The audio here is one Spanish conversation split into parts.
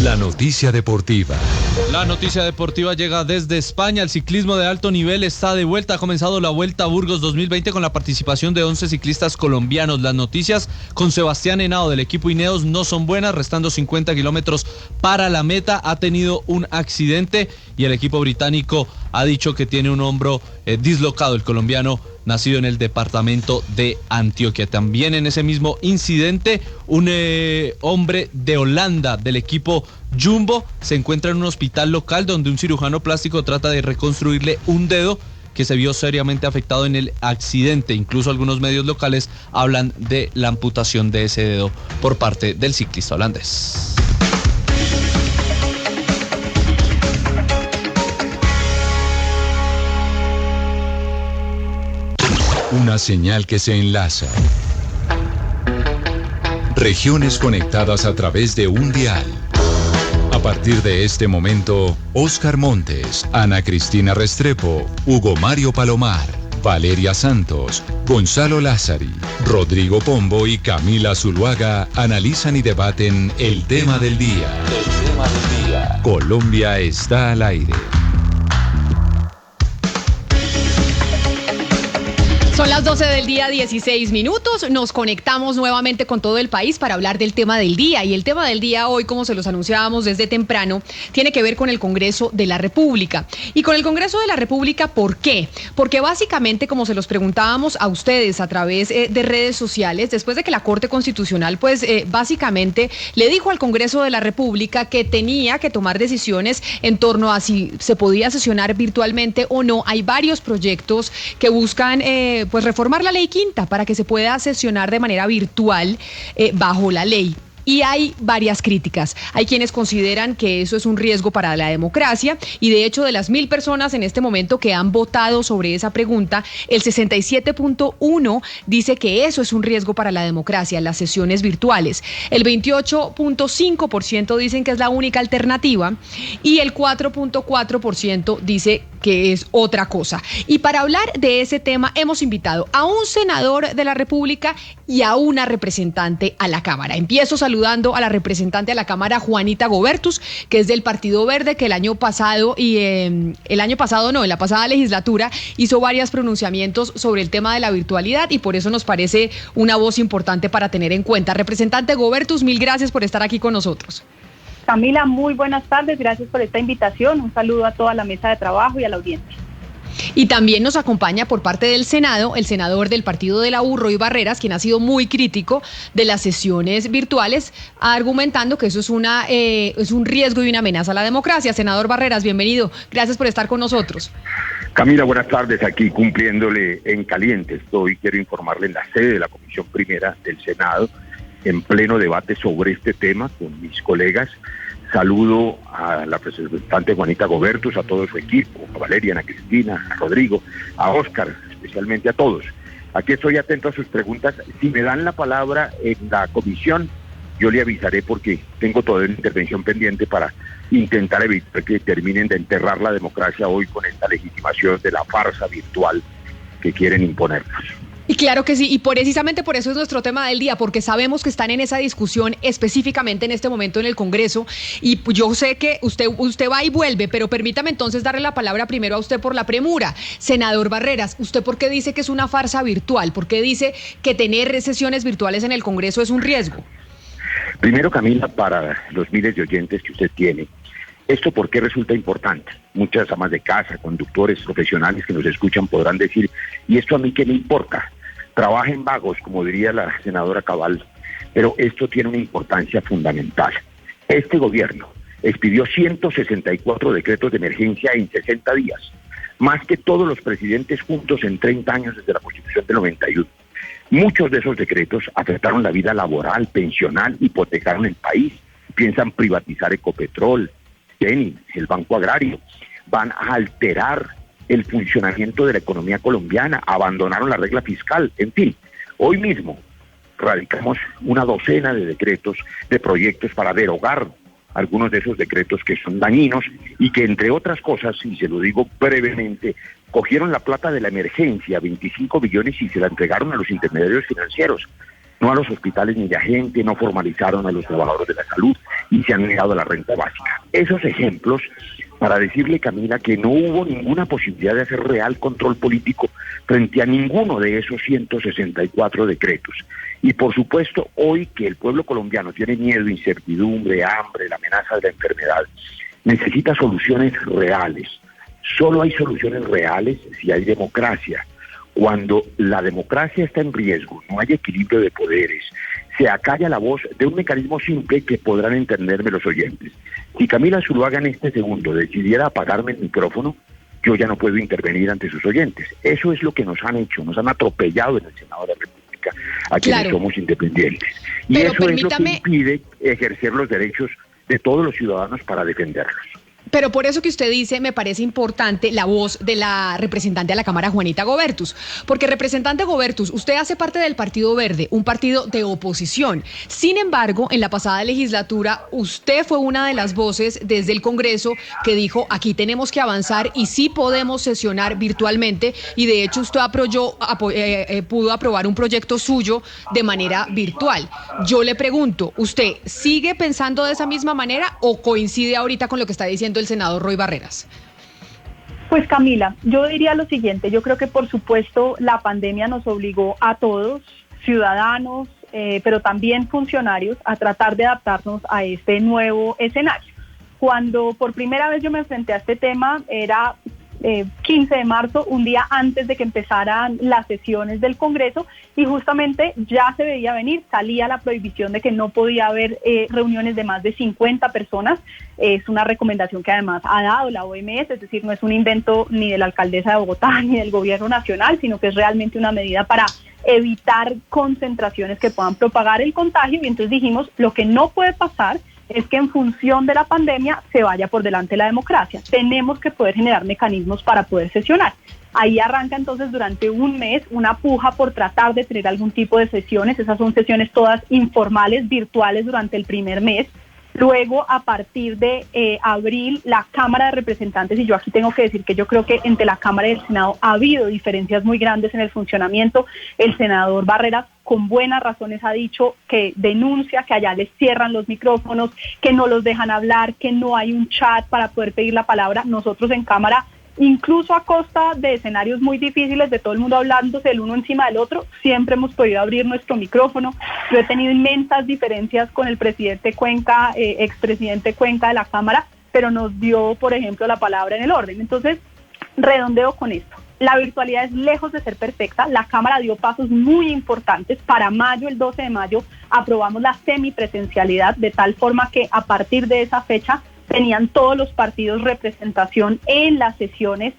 La noticia deportiva. La noticia deportiva llega desde España. El ciclismo de alto nivel está de vuelta. Ha comenzado la Vuelta a Burgos 2020 con la participación de 11 ciclistas colombianos. Las noticias con Sebastián Henao del equipo Ineos no son buenas. Restando 50 kilómetros para la meta, ha tenido un accidente y el equipo británico ha dicho que tiene un hombro dislocado. El colombiano, nacido en el departamento de Antioquia. También en ese mismo incidente, un hombre de Holanda del equipo Jumbo se encuentra en un hospital local donde un cirujano plástico trata de reconstruirle un dedo que se vio seriamente afectado en el accidente. Incluso algunos medios locales hablan de la amputación de ese dedo por parte del ciclista holandés. Una señal que se enlaza. Regiones conectadas a través de un dial. A partir de este momento, Óscar Montes, Ana Cristina Restrepo, Hugo Mario Palomar, Valeria Santos, Gonzalo Lázari, Rodrigo Pombo y Camila Zuluaga analizan y debaten el tema del día. El tema del día. Colombia está al aire. Son las 12 del día, 16 minutos. Nos conectamos nuevamente con todo el país para hablar del tema del día. Y el tema del día hoy, como se los anunciábamos desde temprano, tiene que ver con el Congreso de la República. Y con el Congreso de la República, ¿por qué? Porque básicamente, como se los preguntábamos a ustedes a través de redes sociales, después de que la Corte Constitucional, básicamente le dijo al Congreso de la República que tenía que tomar decisiones en torno a si se podía sesionar virtualmente o no. Hay varios proyectos que buscan reformar la ley quinta para que se pueda sesionar de manera virtual bajo la ley. Y hay varias críticas. Hay quienes consideran que eso es un riesgo para la democracia y de hecho de las 1.000 personas en este momento que han votado sobre esa pregunta, el 67.1 dice que eso es un riesgo para la democracia, las sesiones virtuales. El 28.5% dicen que es la única alternativa y el 4.4% dice que es otra cosa. Y para hablar de ese tema hemos invitado a un senador de la República y a una representante a la Cámara. Empiezo saludando a la representante a la Cámara, Juanita Gobertus, que es del Partido Verde, que en la pasada legislatura hizo varios pronunciamientos sobre el tema de la virtualidad y por eso nos parece una voz importante para tener en cuenta. Representante Gobertus, mil gracias por estar aquí con nosotros. Camila, muy buenas tardes, gracias por esta invitación, un saludo a toda la mesa de trabajo y a la audiencia. Y también nos acompaña por parte del Senado el senador del partido de la U, Roy Barreras, quien ha sido muy crítico de las sesiones virtuales, argumentando que eso es un riesgo y una amenaza a la democracia. Senador Barreras, bienvenido, gracias por estar con nosotros. Camila, buenas tardes, aquí cumpliéndole en caliente. Quiero informarle en la sede de la Comisión Primera del Senado, en pleno debate sobre este tema con mis colegas. Saludo a la representante Juanita Gobertus, a todo su equipo, a Valeria, a Ana Cristina, a Rodrigo, a Óscar, especialmente a todos. Aquí estoy atento a sus preguntas. Si me dan la palabra en la comisión, yo le avisaré porque tengo toda una intervención pendiente para intentar evitar que terminen de enterrar la democracia hoy con esta legitimación de la farsa virtual que quieren imponernos. Y claro que sí, y precisamente por eso es nuestro tema del día, porque sabemos que están en esa discusión específicamente en este momento en el Congreso, y yo sé que usted va y vuelve, pero permítame entonces darle la palabra primero a usted por la premura. Senador Barreras, ¿usted por qué dice que es una farsa virtual? ¿Por qué dice que tener sesiones virtuales en el Congreso es un riesgo? Primero, Camila, para los miles de oyentes que usted tiene, ¿esto por qué resulta importante? Muchas amas de casa, conductores profesionales que nos escuchan podrán decir, ¿y esto a mí qué me importa? Trabajen vagos, como diría la senadora Cabal, pero esto tiene una importancia fundamental. Este gobierno expidió 164 decretos de emergencia en 60 días, más que todos los presidentes juntos en 30 años desde la Constitución del 91. Muchos de esos decretos afectaron la vida laboral, pensional, hipotecaron el país. Piensan privatizar Ecopetrol, TENI, el Banco Agrario. Van a alterar el funcionamiento de la economía colombiana, abandonaron la regla fiscal, en fin. Hoy mismo radicamos una docena de decretos, de proyectos para derogar algunos de esos decretos que son dañinos y que, entre otras cosas, y se lo digo brevemente, cogieron la plata de la emergencia, 25 billones, y se la entregaron a los intermediarios financieros, no a los hospitales ni a la gente, no formalizaron a los trabajadores de la salud y se han han negado la renta básica. Esos ejemplos para decirle, Camila, que no hubo ninguna posibilidad de hacer real control político frente a ninguno de esos 164 decretos. Y por supuesto, hoy que el pueblo colombiano tiene miedo, incertidumbre, hambre, la amenaza de la enfermedad, necesita soluciones reales. Solo hay soluciones reales si hay democracia. Cuando la democracia está en riesgo, no hay equilibrio de poderes, se acalla la voz de un mecanismo simple que podrán entenderme los oyentes. Si Camila Zuluaga en este segundo decidiera apagarme el micrófono, yo ya no puedo intervenir ante sus oyentes. Eso es lo que nos han hecho, nos han atropellado en el Senado de la República, a quienes somos independientes. Y pero eso es lo que impide ejercer los derechos de todos los ciudadanos para defenderlos. Pero por eso que usted dice, me parece importante la voz de la representante de la Cámara, Juanita Gobertus. Porque, representante Gobertus, usted hace parte del Partido Verde, un partido de oposición. Sin embargo, en la pasada legislatura, usted fue una de las voces desde el Congreso que dijo, aquí tenemos que avanzar y sí podemos sesionar virtualmente. Y de hecho, usted pudo aprobar un proyecto suyo de manera virtual. Yo le pregunto, ¿usted sigue pensando de esa misma manera o coincide ahorita con lo que está diciendo el senador Roy Barreras? Pues Camila, yo diría lo siguiente, yo creo que por supuesto la pandemia nos obligó a todos, ciudadanos, pero también funcionarios, a tratar de adaptarnos a este nuevo escenario. Cuando por primera vez yo me enfrenté a este tema era 15 de marzo, un día antes de que empezaran las sesiones del Congreso, y justamente ya se veía venir, salía la prohibición de que no podía haber reuniones de más de 50 personas. Es una recomendación que además ha dado la OMS, es decir, no es un invento ni de la alcaldesa de Bogotá ni del gobierno nacional, sino que es realmente una medida para evitar concentraciones que puedan propagar el contagio. Y entonces dijimos, lo que no puede pasar es que en función de la pandemia se vaya por delante la democracia. Tenemos que poder generar mecanismos para poder sesionar. Ahí arranca entonces durante un mes una puja por tratar de tener algún tipo de sesiones. Esas son sesiones todas informales, virtuales durante el primer mes. Luego, a partir de abril, la Cámara de Representantes, y yo aquí tengo que decir que yo creo que entre la Cámara y el Senado ha habido diferencias muy grandes en el funcionamiento. El senador Barreras, con buenas razones, ha dicho que denuncia que allá les cierran los micrófonos, que no los dejan hablar, que no hay un chat para poder pedir la palabra. Nosotros en Cámara, incluso a costa de escenarios muy difíciles, de todo el mundo hablándose el uno encima del otro, siempre hemos podido abrir nuestro micrófono. Yo he tenido inmensas diferencias con el presidente Cuenca, expresidente Cuenca de la Cámara, pero nos dio, por ejemplo, la palabra en el orden. Entonces, redondeo con esto. La virtualidad es lejos de ser perfecta. La Cámara dio pasos muy importantes. Para mayo, el 12 de mayo, aprobamos la semipresencialidad, de tal forma que a partir de esa fecha tenían todos los partidos representación en las sesiones,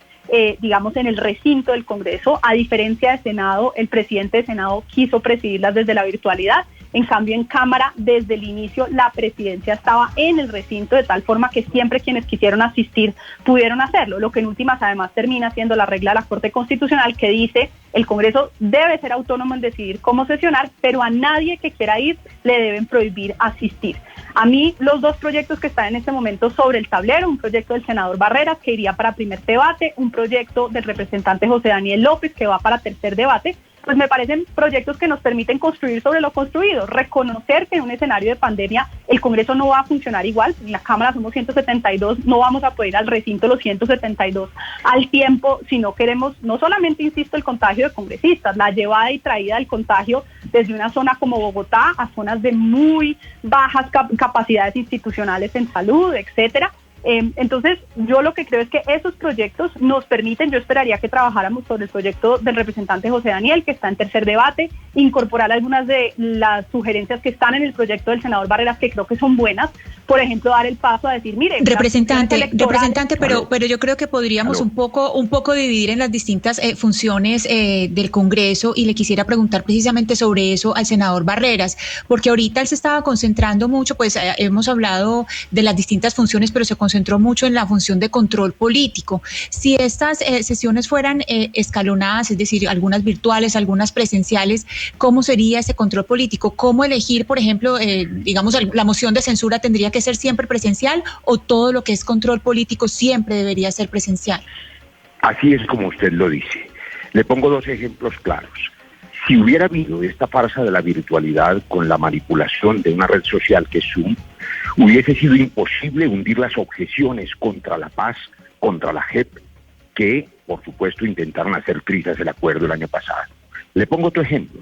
digamos, en el recinto del Congreso. A diferencia de Senado, el presidente de Senado quiso presidirlas desde la virtualidad. En cambio, en Cámara, desde el inicio, la presidencia estaba en el recinto, de tal forma que siempre quienes quisieron asistir pudieron hacerlo, lo que en últimas además termina siendo la regla de la Corte Constitucional, que dice el Congreso debe ser autónomo en decidir cómo sesionar, pero a nadie que quiera ir le deben prohibir asistir. A mí, los dos proyectos que están en este momento sobre el tablero, un proyecto del senador Barreras que iría para primer debate, un proyecto del representante José Daniel López que va para tercer debate, pues me parecen proyectos que nos permiten construir sobre lo construido, reconocer que en un escenario de pandemia el Congreso no va a funcionar igual. En la Cámara somos 172, no vamos a poder ir al recinto los 172 al tiempo si no queremos, no solamente, insisto, el contagio de congresistas, la llevada y traída del contagio desde una zona como Bogotá a zonas de muy bajas capacidades institucionales en salud, etcétera. Entonces, yo lo que creo es que esos proyectos nos permiten, yo esperaría que trabajáramos sobre el proyecto del representante José Daniel, que está en tercer debate, incorporar algunas de las sugerencias que están en el proyecto del senador Barreras, que creo que son buenas. Por ejemplo, dar el paso a decir, mire... Representante, pero yo creo que podríamos un poco dividir en las distintas funciones del Congreso, y le quisiera preguntar precisamente sobre eso al senador Barreras, porque ahorita él se estaba concentrando mucho, pues hemos hablado de las distintas funciones, pero se concentró mucho en la función de control político. Si estas sesiones fueran escalonadas, es decir, algunas virtuales, algunas presenciales, ¿cómo sería ese control político? ¿Cómo elegir, por ejemplo, digamos, la moción de censura tendría que ser siempre presencial, o todo lo que es control político siempre debería ser presencial? Así es como usted lo dice. Le pongo dos ejemplos claros. Si hubiera habido esta farsa de la virtualidad con la manipulación de una red social que es Zoom, Hubiese sido imposible hundir las objeciones contra la paz, contra la JEP, que, por supuesto, intentaron hacer trizas el acuerdo el año pasado. Le pongo otro ejemplo.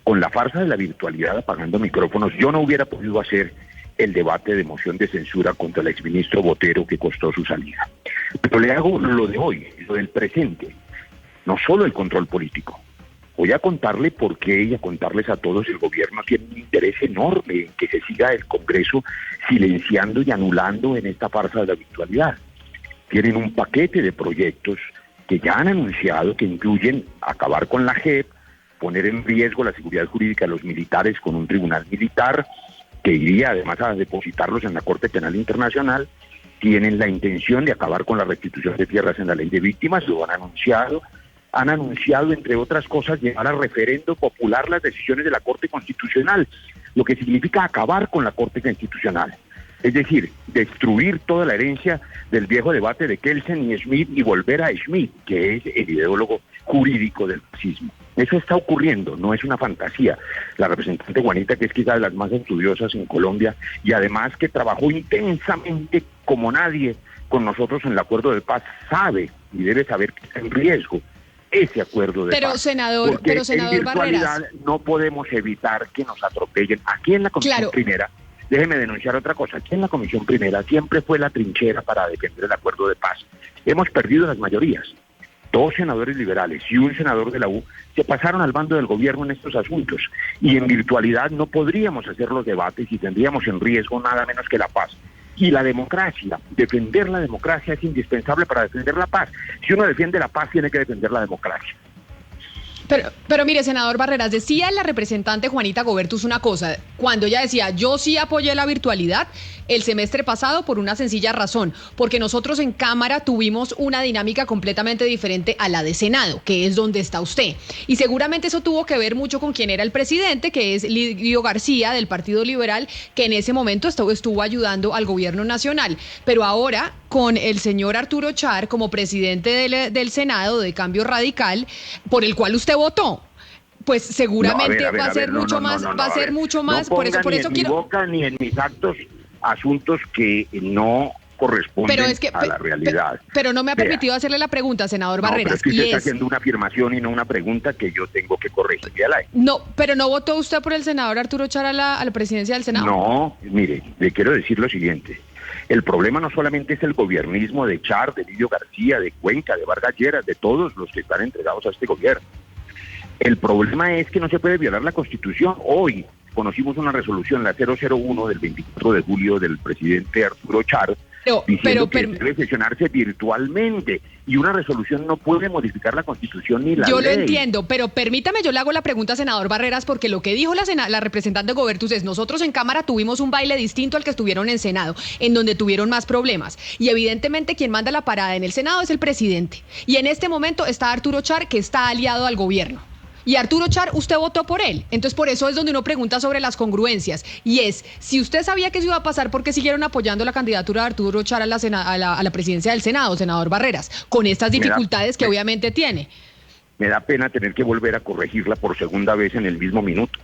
Con la farsa de la virtualidad apagando micrófonos, yo no hubiera podido hacer el debate de moción de censura contra el exministro Botero que costó su salida. Pero le hago lo de hoy, lo del presente, no solo el control político. Voy a contarle por qué y a contarles a todos el gobierno tiene un interés enorme en que se siga el Congreso silenciando y anulando en esta farsa de la virtualidad. Tienen un paquete de proyectos que ya han anunciado que incluyen acabar con la JEP, poner en riesgo la seguridad jurídica de los militares con un tribunal militar, que iría además a depositarlos en la Corte Penal Internacional. Tienen la intención de acabar con la restitución de tierras en la ley de víctimas, lo han anunciado. Han anunciado, entre otras cosas, llevar a referendo popular las decisiones de la Corte Constitucional, lo que significa acabar con la Corte Constitucional. Es decir, destruir toda la herencia del viejo debate de Kelsen y Schmitt y volver a Schmitt, que es el ideólogo jurídico del fascismo. Eso está ocurriendo, no es una fantasía. La representante Juanita, que es quizá de las más estudiosas en Colombia, y además que trabajó intensamente como nadie con nosotros en el acuerdo de paz, sabe y debe saber que está en riesgo ese acuerdo de paz. Senador Barreras, no podemos evitar que nos atropellen. Aquí en la Comisión Primera, déjeme denunciar otra cosa, aquí en la Comisión Primera siempre fue la trinchera para defender el acuerdo de paz. Hemos perdido las mayorías. 2 senadores liberales y un senador de la U se pasaron al bando del gobierno en estos asuntos, y en virtualidad no podríamos hacer los debates y tendríamos en riesgo nada menos que la paz. Y la democracia, defender la democracia es indispensable para defender la paz. Si uno defiende la paz, tiene que defender la democracia. Pero mire, senador Barreras, decía la representante Juanita Gobertus una cosa, cuando ella decía, yo sí apoyé la virtualidad el semestre pasado por una sencilla razón, porque nosotros en Cámara tuvimos una dinámica completamente diferente a la de Senado, que es donde está usted. Y seguramente eso tuvo que ver mucho con quien era el presidente, que es Lidio García, del Partido Liberal, que en ese momento estuvo ayudando al gobierno nacional. Pero ahora, con el señor Arturo Char como presidente del Senado de Cambio Radical, por el cual usted votó, pues seguramente va a ser mucho más, por eso quiero... No ponga ni en mi boca ni en mis actos asuntos que no corresponden a la realidad. Pero no me ha permitido hacerle la pregunta, senador Barreras. Pero es que usted está haciendo una afirmación y no una pregunta que yo tengo que corregir. No, pero ¿no votó usted por el senador Arturo Char a la presidencia del Senado? No, mire, le quiero decir lo siguiente. El problema no solamente es el gobiernismo de Char, de Lidio García, de Cuenca, de Vargas Lleras, de todos los que están entregados a este gobierno. El problema es que no se puede violar la Constitución. Hoy conocimos una resolución, la 001 del 24 de julio del presidente Arturo Char, diciendo que debe sesionarse virtualmente, y una resolución no puede modificar la Constitución ni la ley. Yo lo entiendo, pero permítame, yo le hago la pregunta, senador Barreras, porque lo que dijo la representante Gobertus es, nosotros en Cámara tuvimos un baile distinto al que estuvieron en Senado, en donde tuvieron más problemas, y evidentemente quien manda la parada en el Senado es el presidente, y en este momento está Arturo Char, que está aliado al gobierno. Y Arturo Char, usted votó por él. Entonces, por eso es donde uno pregunta sobre las congruencias. Y es, si usted sabía que eso iba a pasar, ¿por qué siguieron apoyando la candidatura de Arturo Char a la presidencia del Senado, senador Barreras? Con estas dificultades que obviamente tiene. Me da pena tener que volver a corregirla por segunda vez en el mismo minuto.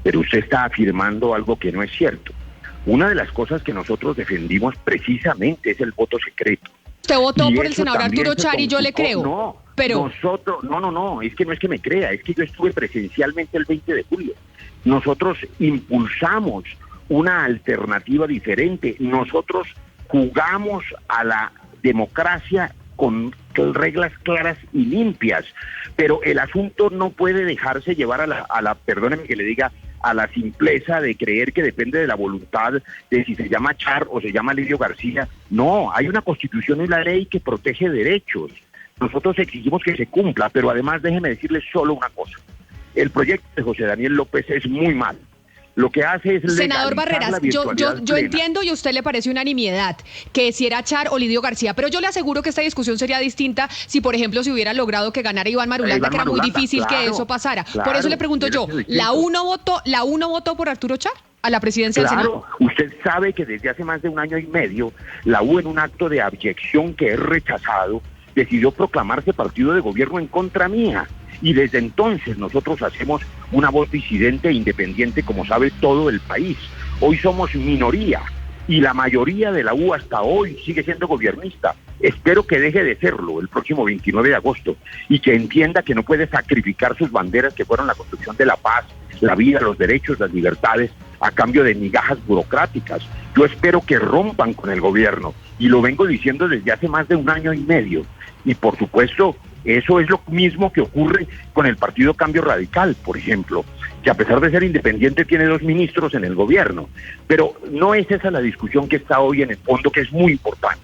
Pero usted está afirmando algo que no es cierto. Una de las cosas que nosotros defendimos precisamente es el voto secreto. Usted votó por el senador Arturo Char y yo le creo. Nosotros, es que no es que me crea, es que yo estuve presencialmente el 20 de julio. Nosotros impulsamos una alternativa diferente. Nosotros jugamos a la democracia con reglas claras y limpias. Pero el asunto no puede dejarse llevar a la perdóneme que le diga, a la simpleza de creer que depende de la voluntad de si se llama Char o se llama Lidio García. No, hay una Constitución y la ley que protege derechos. Nosotros exigimos que se cumpla, pero además déjeme decirles solo una cosa. El proyecto de José Daniel López es muy mal. Lo que hace es senador Barreras, yo entiendo y a usted le parece una nimiedad que si era Char o Lidio García, pero yo le aseguro que esta discusión sería distinta si, por ejemplo, se hubiera logrado que ganara Iván Marulanda, que era muy difícil que eso pasara. Por eso le pregunto yo, ¿la U no votó por Arturo Char a la presidencia del Senado? Usted sabe que desde hace más de un año y medio, la U, en un acto de abyección que es rechazado, decidió proclamarse partido de gobierno en contra mía. Y desde entonces nosotros hacemos una voz disidente e independiente, como sabe todo el país. Hoy somos minoría, y la mayoría de la U hasta hoy sigue siendo gobiernista. Espero que deje de serlo el próximo 29 de agosto y que entienda que no puede sacrificar sus banderas que fueron la construcción de la paz, la vida, los derechos, las libertades, a cambio de migajas burocráticas. Yo espero que rompan con el gobierno, y lo vengo diciendo desde hace más de 1 año y medio. Y por supuesto, eso es lo mismo que ocurre con el Partido Cambio Radical, por ejemplo, que a pesar de ser independiente tiene 2 ministros en el gobierno. Pero no es esa la discusión que está hoy en el fondo, que es muy importante.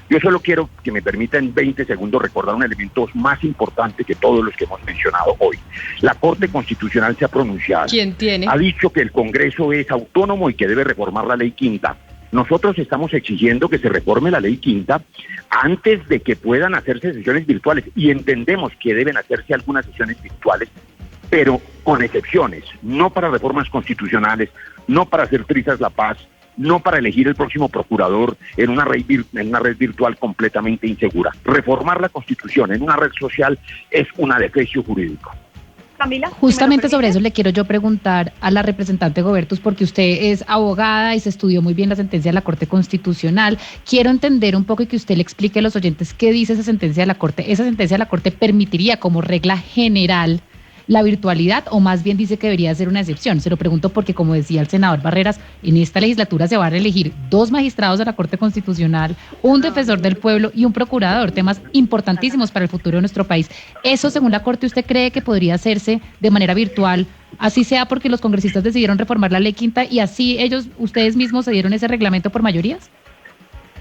Yo solo quiero que me permita en 20 segundos recordar un elemento más importante que todos los que hemos mencionado hoy. La Corte Constitucional se ha pronunciado. ¿Quién tiene? Ha dicho que el Congreso es autónomo y que debe reformar la Ley Quinta. Nosotros estamos exigiendo que se reforme la Ley Quinta antes de que puedan hacerse sesiones virtuales, y entendemos que deben hacerse algunas sesiones virtuales, pero con excepciones, no para reformas constitucionales, no para hacer trizas la paz, no para elegir el próximo procurador en una red virtual completamente insegura. Reformar la Constitución en una red social es un adefesio jurídico. Camila, justamente sobre eso le quiero yo preguntar a la representante Gobertus, porque usted es abogada y se estudió muy bien la sentencia de la Corte Constitucional. Quiero entender un poco y que usted le explique a los oyentes qué dice esa sentencia de la Corte. ¿Esa sentencia de la Corte permitiría como regla general la virtualidad, o más bien dice que debería ser una excepción? Se lo pregunto porque, como decía el senador Barreras, en esta legislatura se van a elegir 2 magistrados de la Corte Constitucional, un defensor del pueblo y un procurador, temas importantísimos para el futuro de nuestro país. ¿Eso, según la Corte, usted cree que podría hacerse de manera virtual, así sea porque los congresistas decidieron reformar la Ley Quinta y así ustedes mismos se dieron ese reglamento por mayorías?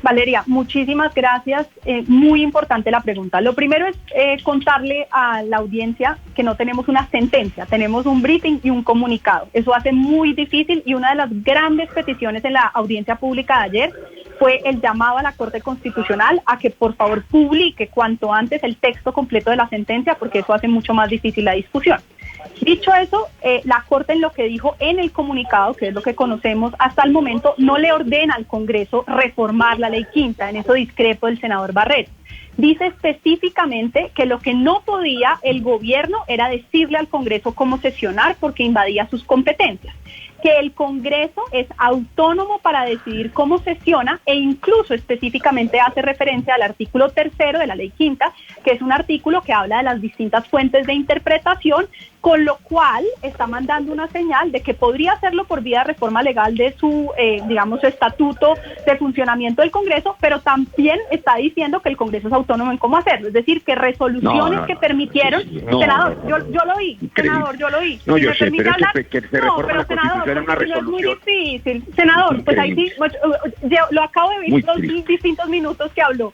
Valeria, muchísimas gracias. Muy importante la pregunta. Lo primero es contarle a la audiencia que no tenemos una sentencia, tenemos un briefing y un comunicado. Eso hace muy difícil, y una de las grandes peticiones en la audiencia pública de ayer fue el llamado a la Corte Constitucional a que por favor publique cuanto antes el texto completo de la sentencia, porque eso hace mucho más difícil la discusión. Dicho eso, la Corte, en lo que dijo en el comunicado, que es lo que conocemos hasta el momento, no le ordena al Congreso reformar la Ley Quinta. En eso discrepo del senador Barreras. Dice específicamente que lo que no podía el gobierno era decirle al Congreso cómo sesionar, porque invadía sus competencias. Que el Congreso es autónomo para decidir cómo sesiona, e incluso específicamente hace referencia al artículo 3º de la Ley Quinta, que es un artículo que habla de las distintas fuentes de interpretación, con lo cual está mandando una señal de que podría hacerlo por vía de reforma legal de su, su estatuto de funcionamiento del Congreso, pero también está diciendo que el Congreso es autónomo en cómo hacerlo. Es decir, que resoluciones que permitieron... senador, yo lo oí, senador, yo lo oí. No, si yo me sé, permite pero hablar, es que se reforma la Constitución en una resolución. Es muy difícil. Senador, pues ahí sí, lo acabo de ver los distintos minutos que habló.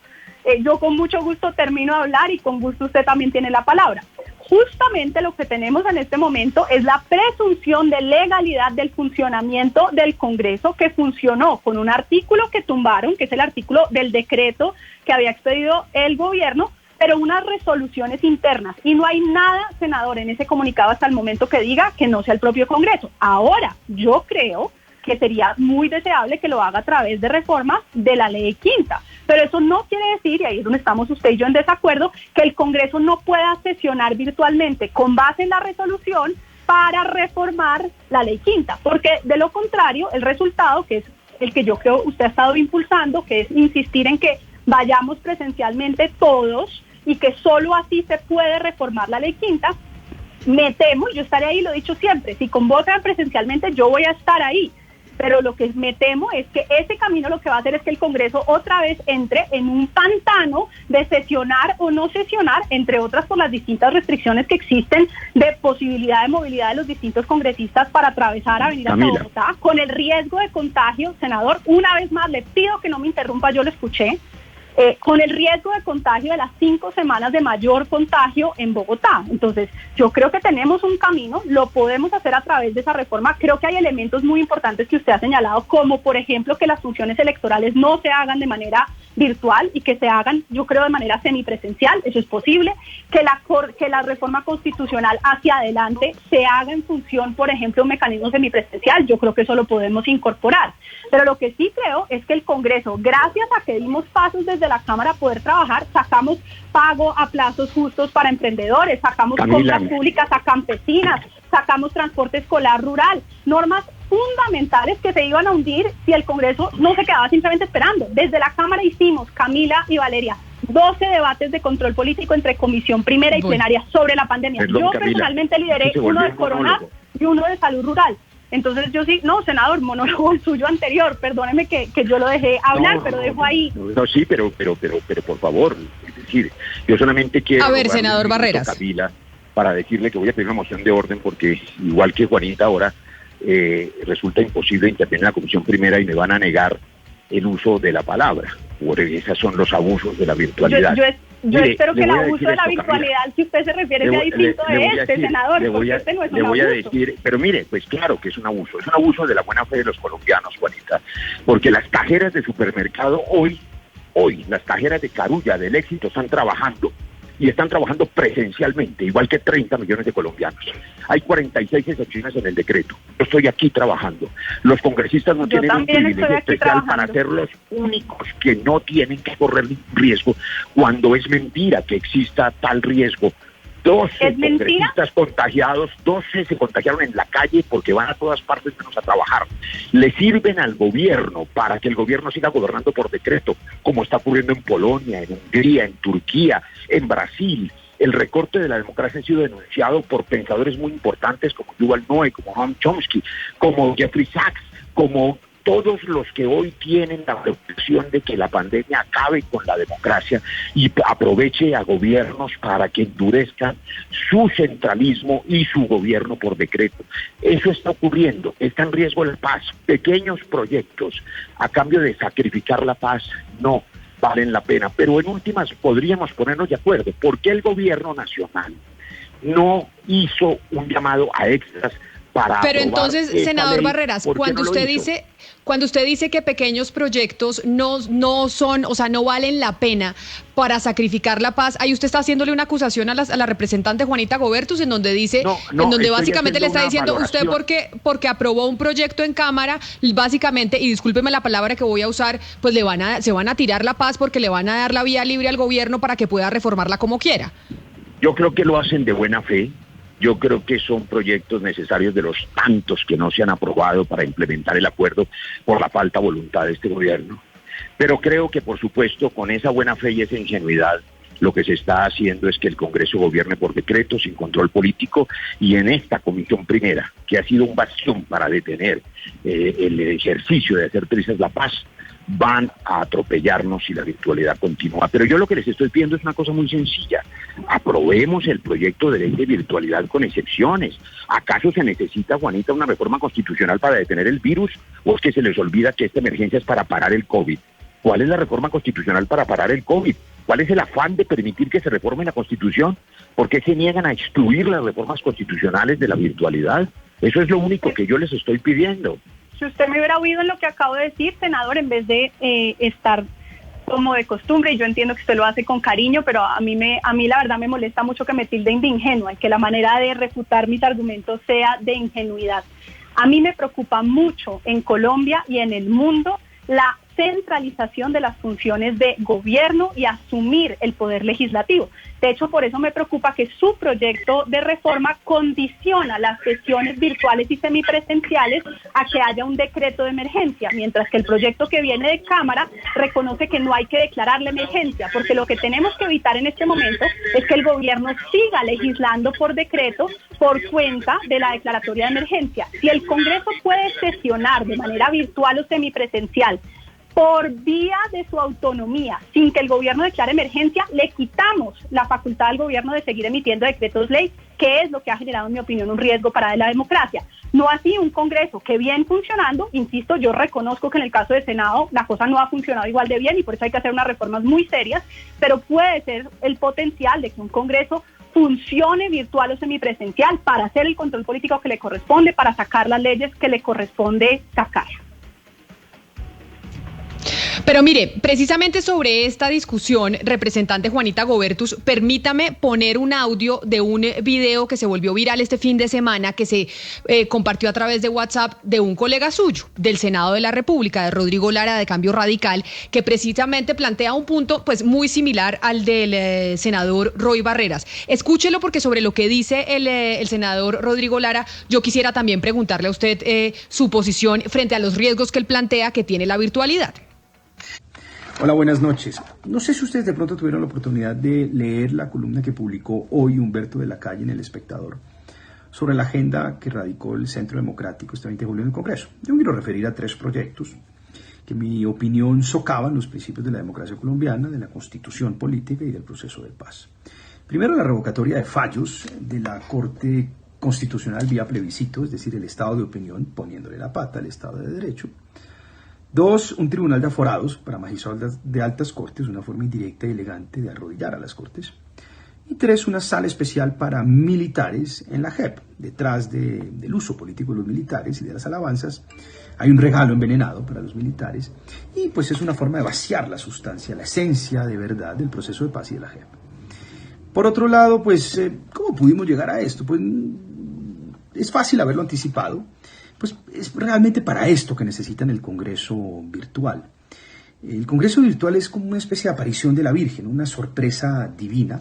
Yo con mucho gusto termino de hablar y con gusto usted también tiene la palabra. Justamente lo que tenemos en este momento es la presunción de legalidad del funcionamiento del Congreso, que funcionó con un artículo que tumbaron, que es el artículo del decreto que había expedido el gobierno, pero unas resoluciones internas. Y no hay nada, senador, en ese comunicado hasta el momento que diga que no sea el propio Congreso. Ahora, yo creo que sería muy deseable que lo haga a través de reformas de la Ley Quinta. Pero eso no quiere decir, y ahí es donde estamos usted y yo en desacuerdo, que el Congreso no pueda sesionar virtualmente con base en la resolución para reformar la Ley Quinta, porque de lo contrario, el resultado, que es el que yo creo usted ha estado impulsando, que es insistir en que vayamos presencialmente todos y que solo así se puede reformar la Ley Quinta, me temo, yo estaré ahí, lo he dicho siempre, si convocan presencialmente yo voy a estar ahí, pero lo que me temo es que ese camino lo que va a hacer es que el Congreso otra vez entre en un pantano de sesionar o no sesionar, entre otras por las distintas restricciones que existen de posibilidad de movilidad de los distintos congresistas para atravesar Avenida Bogotá, con el riesgo de contagio. Senador, una vez más le pido que no me interrumpa, yo lo escuché. Con el riesgo de contagio de las 5 semanas de mayor contagio en Bogotá. Entonces, yo creo que tenemos un camino, lo podemos hacer a través de esa reforma. Creo que hay elementos muy importantes que usted ha señalado, como por ejemplo que las funciones electorales no se hagan de manera virtual y que se hagan, yo creo, de manera semipresencial. Eso es posible. Que la reforma constitucional hacia adelante se haga en función, por ejemplo, un mecanismo semipresencial. Yo creo que eso lo podemos incorporar. Pero lo que sí creo es que el Congreso, gracias a que dimos pasos desde la Cámara a poder trabajar, sacamos pago a plazos justos para emprendedores, sacamos compras públicas a campesinas, sacamos transporte escolar rural, normas fundamentales que se iban a hundir si el Congreso no se quedaba simplemente esperando. Desde la Cámara hicimos, Camila y Valeria, 12 debates de control político entre comisión primera y plenaria sobre la pandemia. Perdón, yo Camila, personalmente lideré uno de Corona y uno de Salud Rural. Entonces yo sí, no, senador, monólogo el suyo anterior, perdóneme que yo lo dejé hablar, pero dejo ahí. No, sí, pero por favor, es decir, yo solamente quiero... A ver, senador Barreras. Camila, para decirle que voy a pedir una moción de orden porque, igual que Juanita ahora, resulta imposible intervenir en la comisión primera y me van a negar el uso de la palabra. Esos son los abusos de la virtualidad. Yo espero que el abuso de la virtualidad, Camila, si usted se refiere, sea distinto de senador, porque este no es un abuso. Le voy a decir, pero mire, pues claro que es un abuso de la buena fe de los colombianos, Juanita, porque las cajeras de supermercado hoy, las cajeras de Carulla, del Éxito, están trabajando, y están trabajando presencialmente, igual que 30 millones de colombianos. Hay 46 excepciones en el decreto. Yo estoy aquí trabajando. Los congresistas no tienen un privilegio especial para ser los únicos que no tienen que correr riesgo cuando es mentira que exista tal riesgo. 12 congresistas contagiados, 12 se contagiaron en la calle porque van a todas partes menos a trabajar. Le sirven al gobierno para que el gobierno siga gobernando por decreto, como está ocurriendo en Polonia, en Hungría, en Turquía, en Brasil. El recorte de la democracia ha sido denunciado por pensadores muy importantes como Yuval Noah, como Noam Chomsky, como Jeffrey Sachs, como todos los que hoy tienen la preocupación de que la pandemia acabe con la democracia y aproveche a gobiernos para que endurezcan su centralismo y su gobierno por decreto. Eso está ocurriendo, está en riesgo la paz. Pequeños proyectos a cambio de sacrificar la paz no valen la pena, pero en últimas podríamos ponernos de acuerdo. ¿Por qué el gobierno nacional no hizo un llamado a extras para Pero entonces, senador Barreras, cuando usted dice que pequeños proyectos no son, o sea, no valen la pena para sacrificar la paz, ahí usted está haciéndole una acusación a la representante Juanita Gobertus, en donde dice, básicamente le está diciendo usted porque aprobó un proyecto en Cámara, básicamente, y discúlpeme la palabra que voy a usar, pues se van a tirar la paz porque le van a dar la vía libre al gobierno para que pueda reformarla como quiera. Yo creo que lo hacen de buena fe. Yo creo que son proyectos necesarios de los tantos que no se han aprobado para implementar el acuerdo por la falta de voluntad de este gobierno. Pero creo que, por supuesto, con esa buena fe y esa ingenuidad, lo que se está haciendo es que el Congreso gobierne por decreto, sin control político, y en esta comisión primera, que ha sido un bastión para detener el ejercicio de hacer trizas la paz, van a atropellarnos si la virtualidad continúa. Pero yo lo que les estoy pidiendo es una cosa muy sencilla. Aprobemos el proyecto de ley de virtualidad con excepciones. ¿Acaso se necesita, Juanita, una reforma constitucional para detener el virus? ¿O es que se les olvida que esta emergencia es para parar el COVID? ¿Cuál es la reforma constitucional para parar el COVID? ¿Cuál es el afán de permitir que se reforme la Constitución? ¿Por qué se niegan a excluir las reformas constitucionales de la virtualidad? Eso es lo único que yo les estoy pidiendo. Si usted me hubiera oído en lo que acabo de decir, senador, en vez de estar como de costumbre, y yo entiendo que usted lo hace con cariño, pero a mí la verdad me molesta mucho que me tilden de ingenua y que la manera de refutar mis argumentos sea de ingenuidad. A mí me preocupa mucho en Colombia y en el mundo la centralización de las funciones de gobierno y asumir el poder legislativo. De hecho, por eso me preocupa que su proyecto de reforma condiciona las sesiones virtuales y semipresenciales a que haya un decreto de emergencia, mientras que el proyecto que viene de Cámara reconoce que no hay que declarar la emergencia, porque lo que tenemos que evitar en este momento es que el gobierno siga legislando por decreto por cuenta de la declaratoria de emergencia. Si el Congreso puede sesionar de manera virtual o semipresencial por vía de su autonomía, sin que el gobierno declare emergencia, le quitamos la facultad al gobierno de seguir emitiendo decretos ley, que es lo que ha generado, en mi opinión, un riesgo para la democracia. No así un Congreso que bien funcionando, insisto, yo reconozco que en el caso del Senado la cosa no ha funcionado igual de bien y por eso hay que hacer unas reformas muy serias, pero puede ser el potencial de que un Congreso funcione virtual o semipresencial para hacer el control político que le corresponde, para sacar las leyes que le corresponde sacar. Pero Pero mire, precisamente sobre esta discusión, representante Juanita Gobertus, permítame poner un audio de un video que se volvió viral este fin de semana, que se compartió a través de WhatsApp de un colega suyo, del Senado de la República, de Rodrigo Lara, de Cambio Radical, que precisamente plantea un punto pues muy similar al del senador Roy Barreras. Escúchelo, porque sobre lo que dice el senador Rodrigo Lara, yo quisiera también preguntarle a usted su posición frente a los riesgos que él plantea que tiene la virtualidad. Hola, buenas noches. No sé si ustedes de pronto tuvieron la oportunidad de leer la columna que publicó hoy Humberto de la Calle en El Espectador sobre la agenda que radicó el Centro Democrático este 20 de julio en el Congreso. Yo me quiero referir a 3 proyectos que en mi opinión socavan los principios de la democracia colombiana, de la constitución política y del proceso de paz. Primero, la revocatoria de fallos de la Corte Constitucional vía plebiscito, es decir, el estado de opinión, poniéndole la pata al Estado de Derecho. 2, un tribunal de aforados para magistrados de altas cortes, una forma indirecta y elegante de arrodillar a las cortes. Y 3, una sala especial para militares en la JEP. Detrás del uso político de los militares y de las alabanzas hay un regalo envenenado para los militares, y pues es una forma de vaciar la sustancia, la esencia de verdad del proceso de paz y de la JEP. Por otro lado, pues, ¿cómo pudimos llegar a esto? Pues es fácil haberlo anticipado. Pues es realmente para esto que necesitan el Congreso virtual. El Congreso virtual es como una especie de aparición de la Virgen, una sorpresa divina.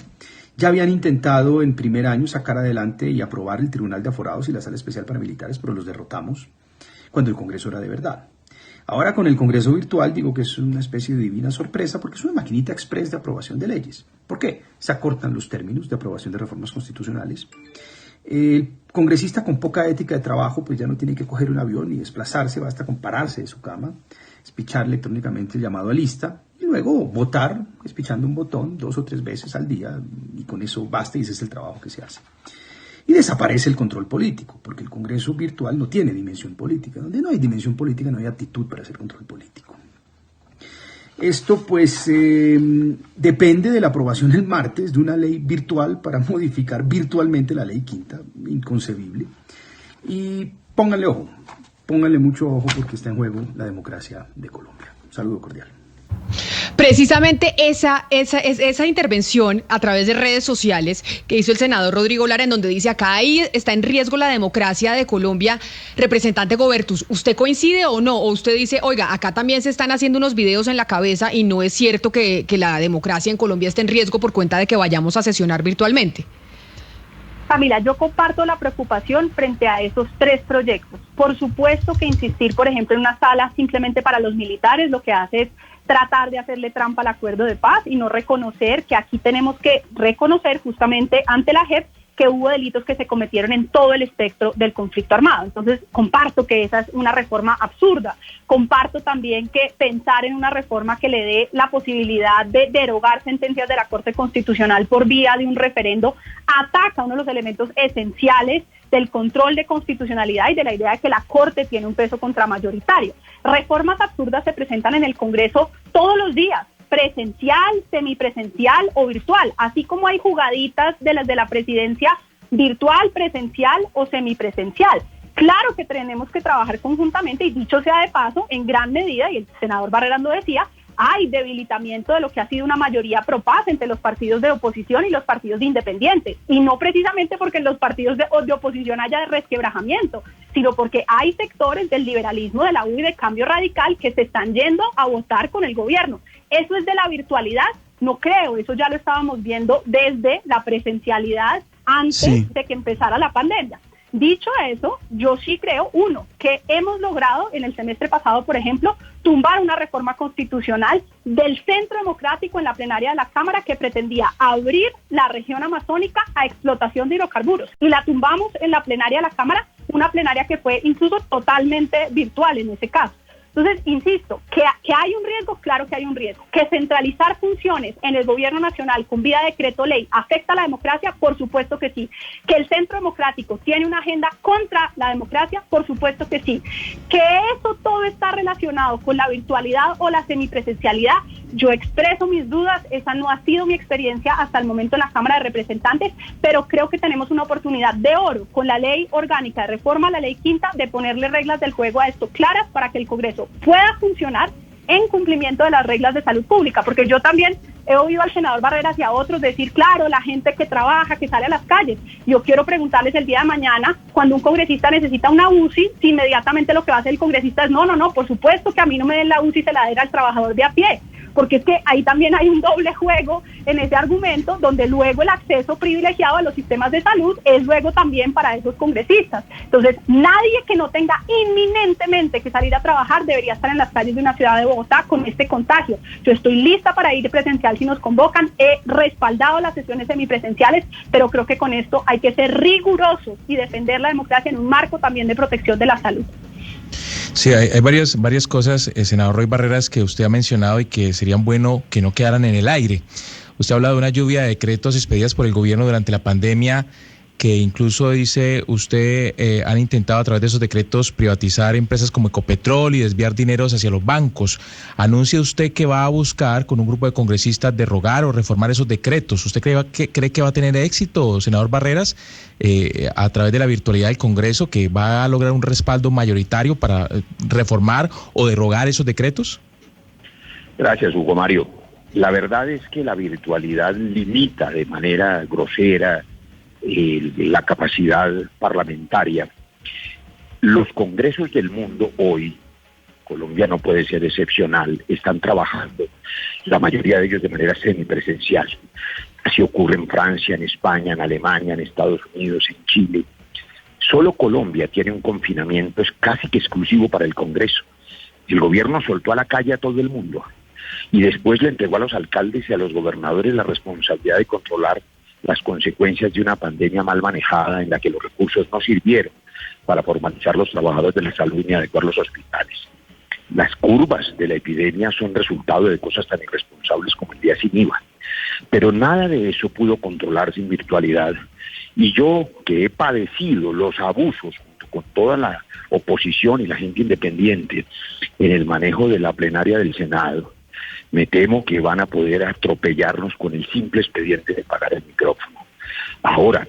Ya habían intentado en primer año sacar adelante y aprobar el Tribunal de Aforados y la Sala Especial para Militares, pero los derrotamos cuando el Congreso era de verdad. Ahora con el Congreso virtual digo que es una especie de divina sorpresa porque es una maquinita express de aprobación de leyes. ¿Por qué? Se acortan los términos de aprobación de reformas constitucionales. El congresista con poca ética de trabajo pues ya no tiene que coger un avión y desplazarse, basta con pararse de su cama, espichar electrónicamente el llamado a lista y luego votar espichando un botón 2 o 3 veces al día, y con eso basta y ese es el trabajo que se hace. Y desaparece el control político, porque el Congreso virtual no tiene dimensión política. Donde no hay dimensión política no hay aptitud para hacer control político. Esto pues depende de la aprobación el martes de una ley virtual para modificar virtualmente la ley quinta, inconcebible. Y pónganle mucho ojo porque está en juego la democracia de Colombia. Un saludo cordial. Precisamente esa intervención a través de redes sociales que hizo el senador Rodrigo Lara, en donde dice acá ahí está en riesgo la democracia de Colombia, representante Gobertus, ¿usted coincide o no? ¿O usted dice, oiga, acá también se están haciendo unos videos en la cabeza y no es cierto que la democracia en Colombia esté en riesgo por cuenta de que vayamos a sesionar virtualmente? Camila, yo comparto la preocupación frente a esos 3 proyectos. Por supuesto que insistir, por ejemplo, en una sala simplemente para los militares lo que hace es tratar de hacerle trampa al acuerdo de paz y no reconocer que aquí tenemos que reconocer justamente ante la JEP que hubo delitos que se cometieron en todo el espectro del conflicto armado. Entonces, comparto que esa es una reforma absurda. Comparto también que pensar en una reforma que le dé la posibilidad de derogar sentencias de la Corte Constitucional por vía de un referendo ataca uno de los elementos esenciales del control de constitucionalidad y de la idea de que la Corte tiene un peso contramayoritario. Reformas absurdas se presentan en el Congreso todos los días, presencial, semipresencial o virtual, así como hay jugaditas de las de la presidencia virtual, presencial o semipresencial. Claro que tenemos que trabajar conjuntamente y dicho sea de paso, en gran medida, y el senador Barreras lo decía, hay debilitamiento de lo que ha sido una mayoría pro paz entre los partidos de oposición y los partidos de independientes. Y no precisamente porque en los partidos de oposición haya resquebrajamiento, sino porque hay sectores del liberalismo, de la U y de Cambio Radical que se están yendo a votar con el gobierno. ¿Eso es de la virtualidad? No creo, eso ya lo estábamos viendo desde la presencialidad antes de que empezara la pandemia. Dicho eso, yo sí creo, que hemos logrado en el semestre pasado, por ejemplo, tumbar una reforma constitucional del Centro Democrático en la plenaria de la Cámara que pretendía abrir la región amazónica a explotación de hidrocarburos. Y la tumbamos en la plenaria de la Cámara, una plenaria que fue incluso totalmente virtual en ese caso. Entonces, insisto, que hay un riesgo, claro que hay un riesgo. Que centralizar funciones en el gobierno nacional con vía decreto ley afecta a la democracia, por supuesto que sí. Que el Centro Democrático tiene una agenda contra la democracia, por supuesto que sí. Que eso todo está relacionado con la virtualidad o la semipresencialidad, yo expreso mis dudas, esa no ha sido mi experiencia hasta el momento en la Cámara de Representantes, pero creo que tenemos una oportunidad de oro con la ley orgánica de reforma a la ley quinta de ponerle reglas del juego a esto claras para que el Congreso pueda funcionar en cumplimiento de las reglas de salud pública, porque yo también he oído al senador Barreras y a otros decir, claro, la gente que trabaja, que sale a las calles. Yo quiero preguntarles el día de mañana, cuando un congresista necesita una UCI, si inmediatamente lo que va a hacer el congresista es, no, por supuesto que a mí no me den la UCI, se la den al trabajador de a pie. Porque es que ahí también hay un doble juego en ese argumento, donde luego el acceso privilegiado a los sistemas de salud es luego también para esos congresistas. Entonces, nadie que no tenga inminentemente que salir a trabajar debería estar en las calles de una ciudad de Bogotá con este contagio. Yo estoy lista para ir presencial si nos convocan, he respaldado las sesiones semipresenciales, pero creo que con esto hay que ser rigurosos y defender la democracia en un marco también de protección de la salud. Sí, hay varias cosas, senador Roy Barreras, que usted ha mencionado y que serían bueno que no quedaran en el aire. Usted ha hablado de una lluvia de decretos expedidas por el gobierno durante la pandemia, que incluso dice usted han intentado a través de esos decretos privatizar empresas como Ecopetrol y desviar dineros hacia los bancos. ¿Anuncia usted que va a buscar con un grupo de congresistas derogar o reformar esos decretos? ¿Usted cree que va a tener éxito, senador Barreras, a través de la virtualidad del Congreso, que va a lograr un respaldo mayoritario para reformar o derogar esos decretos? Gracias, Hugo Mario. La verdad es que la virtualidad limita de manera grosera la capacidad parlamentaria. Los congresos del mundo hoy, Colombia no puede ser excepcional, están trabajando, la mayoría de ellos de manera semipresencial. Así ocurre en Francia, en España, en Alemania, en Estados Unidos, en Chile. Solo Colombia tiene un confinamiento casi que exclusivo para el Congreso. El gobierno soltó a la calle a todo el mundo y después le entregó a los alcaldes y a los gobernadores la responsabilidad de controlar las consecuencias de una pandemia mal manejada en la que los recursos no sirvieron para formalizar los trabajadores de la salud ni adecuar los hospitales. Las curvas de la epidemia son resultado de cosas tan irresponsables como el día sin IVA, pero nada de eso pudo controlarse en virtualidad. Y yo, que he padecido los abusos junto con toda la oposición y la gente independiente en el manejo de la plenaria del Senado, me temo que van a poder atropellarnos con el simple expediente de pagar el micrófono. Ahora,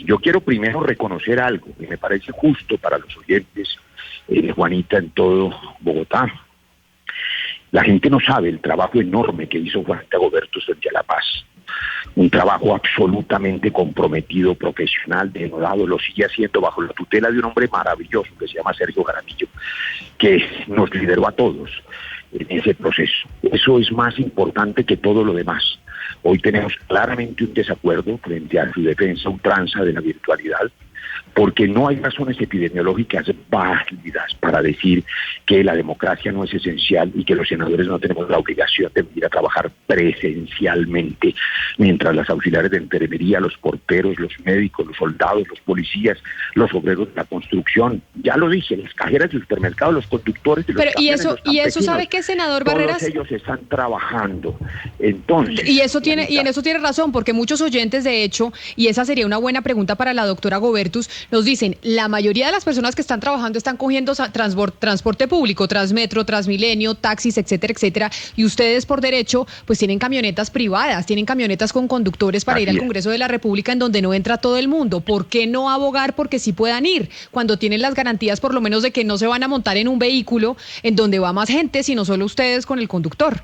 yo quiero primero reconocer algo que me parece justo para los oyentes de Juanita en todo Bogotá. La gente no sabe el trabajo enorme que hizo Juanita Gobertus frente a la paz. Un trabajo absolutamente comprometido, profesional, denodado, lo sigue haciendo bajo la tutela de un hombre maravilloso que se llama Sergio Jaramillo, que nos lideró a todos en ese proceso. Eso es más importante que todo lo demás. Hoy tenemos claramente un desacuerdo frente a su defensa ultranza de la virtualidad, porque no hay razones epidemiológicas válidas para decir que la democracia no es esencial y que los senadores no tenemos la obligación de venir a trabajar presencialmente, mientras las auxiliares de enfermería, los porteros, los médicos, los soldados, los policías, los obreros de la construcción, ya lo dije, las cajeras de supermercados, los conductores de los camiones, y eso sabe que, senador Barreras, todos ellos están trabajando. Entonces, y en eso tiene razón, porque muchos oyentes, de hecho, y esa sería una buena pregunta para la doctora Gobertus, nos dicen, la mayoría de las personas que están trabajando están cogiendo transporte público, Transmetro, Transmilenio, taxis, etcétera, etcétera, y ustedes por derecho pues tienen camionetas privadas, tienen camionetas con conductores para ir al Congreso de la República en donde no entra todo el mundo. ¿Por qué no abogar porque sí puedan ir, cuando tienen las garantías por lo menos de que no se van a montar en un vehículo en donde va más gente, sino solo ustedes con el conductor?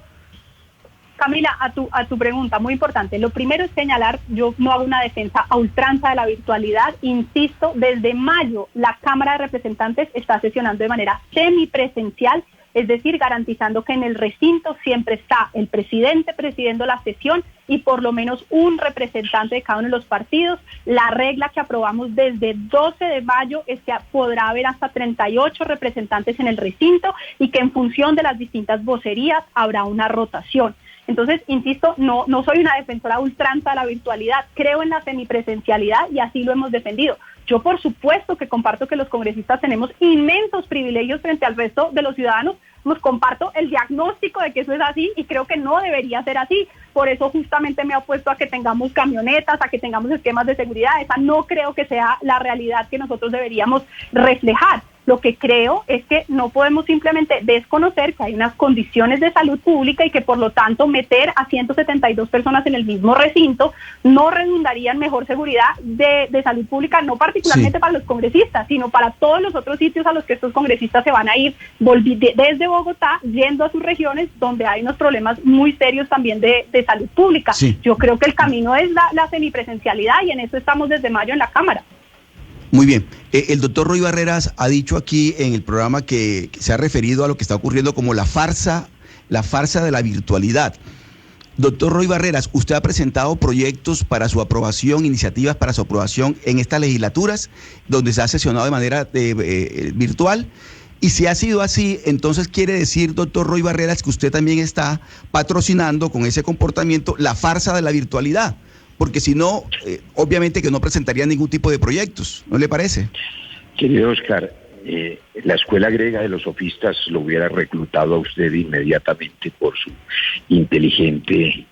Camila, a tu pregunta, muy importante. Lo primero es señalar, yo no hago una defensa a ultranza de la virtualidad. Insisto, desde mayo la Cámara de Representantes está sesionando de manera semipresencial, es decir, garantizando que en el recinto siempre está el presidente presidiendo la sesión y por lo menos un representante de cada uno de los partidos. La regla que aprobamos desde 12 de mayo es que podrá haber hasta 38 representantes en el recinto y que en función de las distintas vocerías habrá una rotación. Entonces, insisto, no soy una defensora ultranza de la virtualidad, creo en la semipresencialidad y así lo hemos defendido. Yo, por supuesto, que comparto que los congresistas tenemos inmensos privilegios frente al resto de los ciudadanos, nos comparto el diagnóstico de que eso es así y creo que no debería ser así. Por eso justamente me he opuesto a que tengamos camionetas, a que tengamos esquemas de seguridad. Esa no creo que sea la realidad que nosotros deberíamos reflejar. Lo que creo es que no podemos simplemente desconocer que hay unas condiciones de salud pública y que por lo tanto meter a 172 personas en el mismo recinto no redundaría en mejor seguridad de salud pública, no particularmente para los congresistas, sino para todos los otros sitios a los que estos congresistas se van a ir desde Bogotá, yendo a sus regiones donde hay unos problemas muy serios también de salud pública. Sí. Yo creo que el camino es la semipresencialidad y en eso estamos desde mayo en la Cámara. Muy bien. El doctor Roy Barreras ha dicho aquí en el programa que se ha referido a lo que está ocurriendo como la farsa de la virtualidad. Doctor Roy Barreras, usted ha presentado proyectos para su aprobación, iniciativas para su aprobación en estas legislaturas, donde se ha sesionado de manera virtual. Y si ha sido así, entonces quiere decir, doctor Roy Barreras, que usted también está patrocinando con ese comportamiento la farsa de la virtualidad. Porque si no, obviamente que no presentaría ningún tipo de proyectos, ¿no le parece? Querido Oscar, la escuela griega de los sofistas lo hubiera reclutado a usted inmediatamente por su inteligente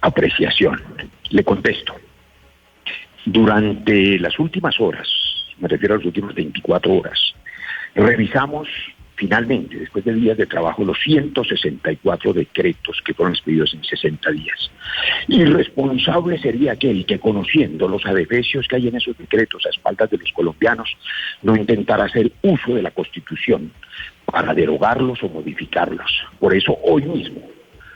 apreciación. Le contesto. Durante las últimas horas, me refiero a las últimas 24 horas, revisamos finalmente, después de días de trabajo, los 164 decretos que fueron expedidos en 60 días. Irresponsable sería aquel que, conociendo los adefesios que hay en esos decretos a espaldas de los colombianos, no intentara hacer uso de la Constitución para derogarlos o modificarlos. Por eso hoy mismo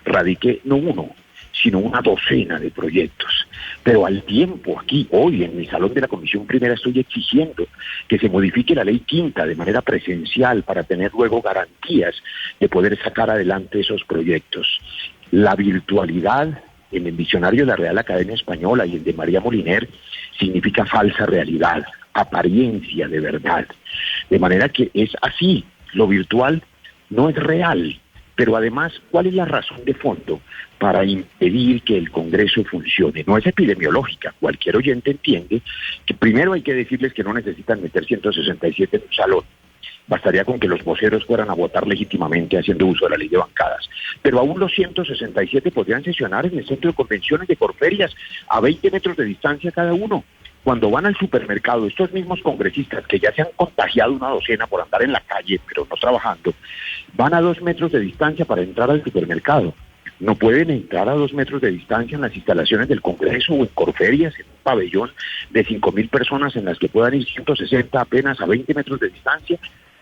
radiqué no uno, sino una docena de proyectos. Pero al tiempo aquí, hoy, en mi salón de la Comisión Primera, estoy exigiendo que se modifique la Ley Quinta de manera presencial para tener luego garantías de poder sacar adelante esos proyectos. La virtualidad, en el diccionario de la Real Academia Española y el de María Moliner, significa falsa realidad, apariencia de verdad. De manera que es así, lo virtual no es real. Pero además, ¿cuál es la razón de fondo para impedir que el Congreso funcione? No es epidemiológica. Cualquier oyente entiende que primero hay que decirles que no necesitan meter 167 en un salón. Bastaría con que los voceros fueran a votar legítimamente haciendo uso de la ley de bancadas. Pero aún los 167 podrían sesionar en el centro de convenciones de Corferias a 20 metros de distancia cada uno. Cuando van al supermercado, estos mismos congresistas que ya se han contagiado una docena por andar en la calle, pero no trabajando, van a 2 metros de distancia para entrar al supermercado. No pueden entrar a 2 metros de distancia en las instalaciones del Congreso o en Corferias, en un pabellón de 5.000 personas en las que puedan ir 160 apenas a 20 metros de distancia.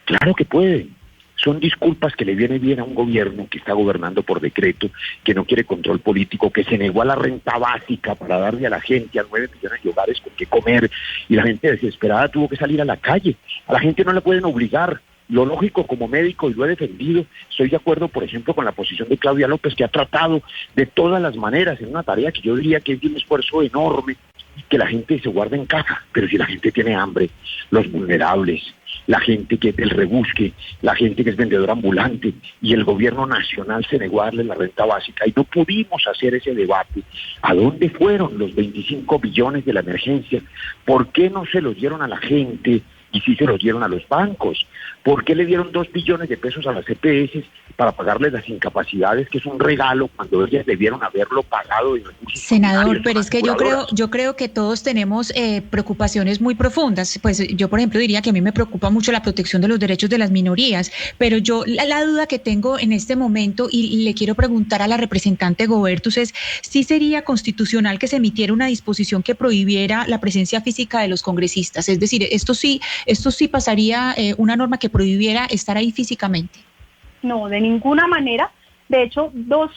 Claro que pueden. Son disculpas que le viene bien a un gobierno que está gobernando por decreto, que no quiere control político, que se negó a la renta básica para darle a la gente, a 9 millones de hogares con qué comer, y la gente desesperada tuvo que salir a la calle. A la gente no la pueden obligar. Lo lógico como médico, y lo he defendido, estoy de acuerdo, por ejemplo, con la posición de Claudia López, que ha tratado de todas las maneras, en una tarea que yo diría que es de un esfuerzo enorme, que la gente se guarde en casa. Pero si la gente tiene hambre, los vulnerables, la gente que es del rebusque, la gente que es vendedora ambulante, y el gobierno nacional se negó a darle la renta básica y no pudimos hacer ese debate. ¿A dónde fueron los 25 billones de la emergencia? ¿Por qué no se los dieron a la gente y sí se los dieron a los bancos? ¿Por qué le dieron 2 billones de pesos a las EPS para pagarles las incapacidades, que es un regalo, cuando ellas debieron haberlo pagado de recursos? Senador, pero es que yo creo que todos tenemos preocupaciones muy profundas. Pues yo, por ejemplo, diría que a mí me preocupa mucho la protección de los derechos de las minorías, pero yo la duda que tengo en este momento, y le quiero preguntar a la representante Gobertus, es si sería constitucional que se emitiera una disposición que prohibiera la presencia física de los congresistas. Es decir, esto sí pasaría una norma que prohibiera estar ahí físicamente. No, de ninguna manera. De hecho, dos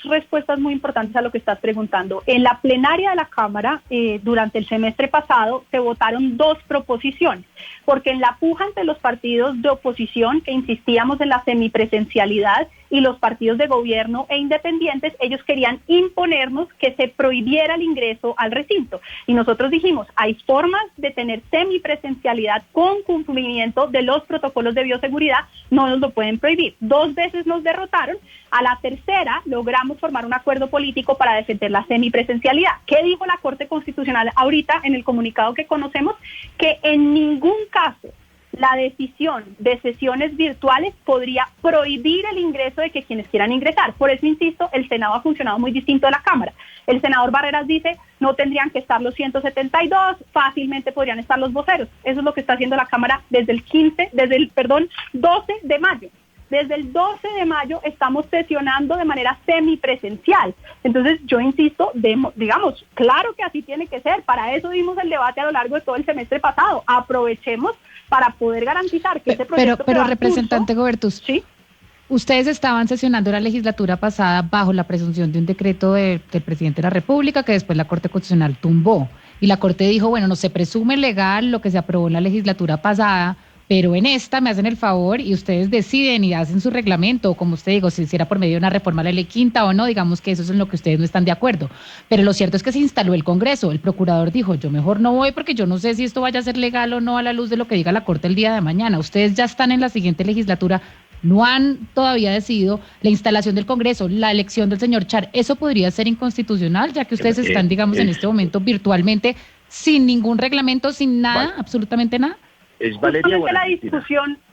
respuestas muy importantes a lo que estás preguntando. En la plenaria de la Cámara, durante el semestre pasado, se votaron 2 proposiciones, porque en la puja entre los partidos de oposición, que insistíamos en la semipresencialidad, y los partidos de gobierno e independientes, ellos querían imponernos que se prohibiera el ingreso al recinto. Y nosotros dijimos, hay formas de tener semipresencialidad con cumplimiento de los protocolos de bioseguridad, no nos lo pueden prohibir. 2 veces nos derrotaron, a la tercera logramos formar un acuerdo político para defender la semipresencialidad. ¿Qué dijo la Corte Constitucional ahorita en el comunicado que conocemos? Que en ningún caso la decisión de sesiones virtuales podría prohibir el ingreso de que quienes quieran ingresar. Por eso, insisto, el Senado ha funcionado muy distinto a la Cámara. El senador Barreras dice, no tendrían que estar los 172, fácilmente podrían estar los voceros. Eso es lo que está haciendo la Cámara desde el 12 de mayo. Desde el 12 de mayo estamos sesionando de manera semipresencial. Entonces, yo insisto, digamos, claro que así tiene que ser. Para eso dimos el debate a lo largo de todo el semestre pasado. Aprovechemos para poder garantizar que ese proyecto... Pero representante Gobertus, ¿sí? Ustedes estaban sesionando la legislatura pasada bajo la presunción de un decreto del presidente de la República que después la Corte Constitucional tumbó. Y la Corte dijo, bueno, no se presume legal lo que se aprobó en la legislatura pasada, pero en esta me hacen el favor y ustedes deciden y hacen su reglamento, o como usted dijo, si hiciera por medio de una reforma a la ley quinta o no, digamos que eso es en lo que ustedes no están de acuerdo. Pero lo cierto es que se instaló el Congreso, el procurador dijo, yo mejor no voy porque yo no sé si esto vaya a ser legal o no a la luz de lo que diga la Corte el día de mañana. Ustedes ya están en la siguiente legislatura, no han todavía decidido la instalación del Congreso, la elección del señor Char. ¿Eso podría ser inconstitucional, ya que ustedes están, digamos, en este momento virtualmente, sin ningún reglamento, sin nada, absolutamente nada? Es Valeria.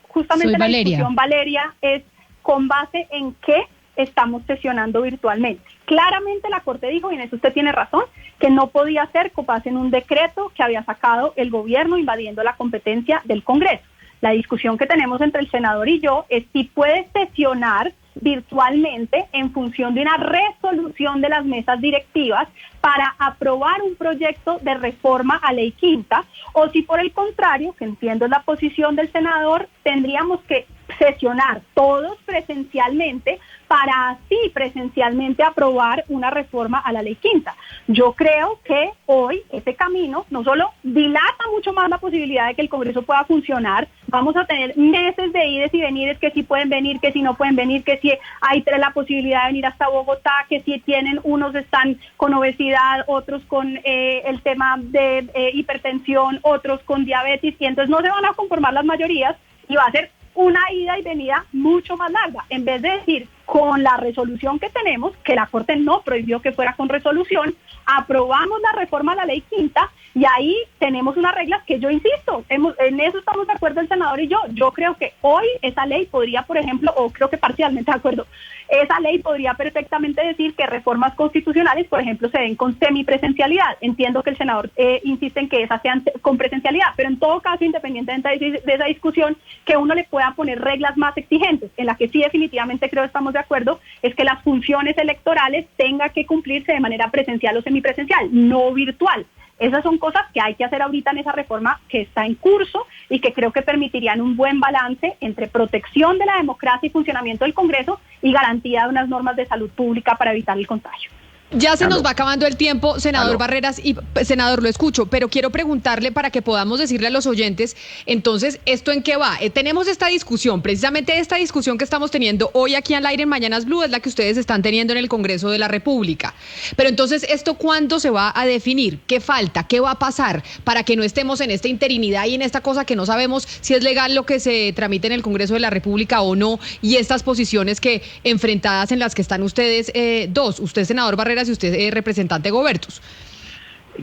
Justamente la discusión, Valeria, es con base en qué estamos sesionando virtualmente. Claramente la Corte dijo, y en eso usted tiene razón, que no podía ser con base en un decreto que había sacado el gobierno invadiendo la competencia del Congreso. La discusión que tenemos entre el senador y yo es si puede sesionar virtualmente en función de una resolución de las mesas directivas para aprobar un proyecto de reforma a ley quinta, o si por el contrario, que entiendo es la posición del senador, tendríamos que sesionar todos presencialmente para así presencialmente aprobar una reforma a la ley quinta. Yo creo que hoy ese camino no solo dilata mucho más la posibilidad de que el Congreso pueda funcionar, vamos a tener meses de ides y venires, que si pueden venir, que si no pueden venir, que si hay la posibilidad de venir hasta Bogotá, que si tienen, unos están con obesidad, otros con el tema de hipertensión, otros con diabetes, y entonces no se van a conformar las mayorías y va a ser una ida y venida mucho más larga. En vez de decir, con la resolución que tenemos, que la Corte no prohibió que fuera con resolución, aprobamos la reforma a la ley quinta y ahí tenemos unas reglas que yo insisto, en eso estamos de acuerdo el senador y yo. Yo creo que hoy esa ley podría, por ejemplo, o creo que parcialmente de acuerdo, esa ley podría perfectamente decir que reformas constitucionales, por ejemplo, se den con semipresencialidad. Entiendo que el senador insiste en que esas sean con presencialidad, pero en todo caso, independientemente de esa discusión, que uno le pueda poner reglas más exigentes. En la que sí definitivamente creo estamos de acuerdo es que las funciones electorales tengan que cumplirse de manera presencial o semipresencial, no virtual. Esas son cosas que hay que hacer ahorita en esa reforma que está en curso y que creo que permitirían un buen balance entre protección de la democracia y funcionamiento del Congreso y garantía de unas normas de salud pública para evitar el contagio. Ya se nos va acabando el tiempo, senador Barreras, y senador, lo escucho, pero quiero preguntarle para que podamos decirle a los oyentes, entonces, ¿esto en qué va? Tenemos esta discusión, precisamente esta discusión que estamos teniendo hoy aquí al aire en Mañanas Blue es la que ustedes están teniendo en el Congreso de la República. Pero entonces, ¿esto cuándo se va a definir? ¿Qué falta? ¿Qué va a pasar? Para que no estemos en esta interinidad y en esta cosa que no sabemos si es legal lo que se tramite en el Congreso de la República o no, y estas posiciones que enfrentadas en las que están ustedes dos, usted senador Barreras y usted es representante Gobertus.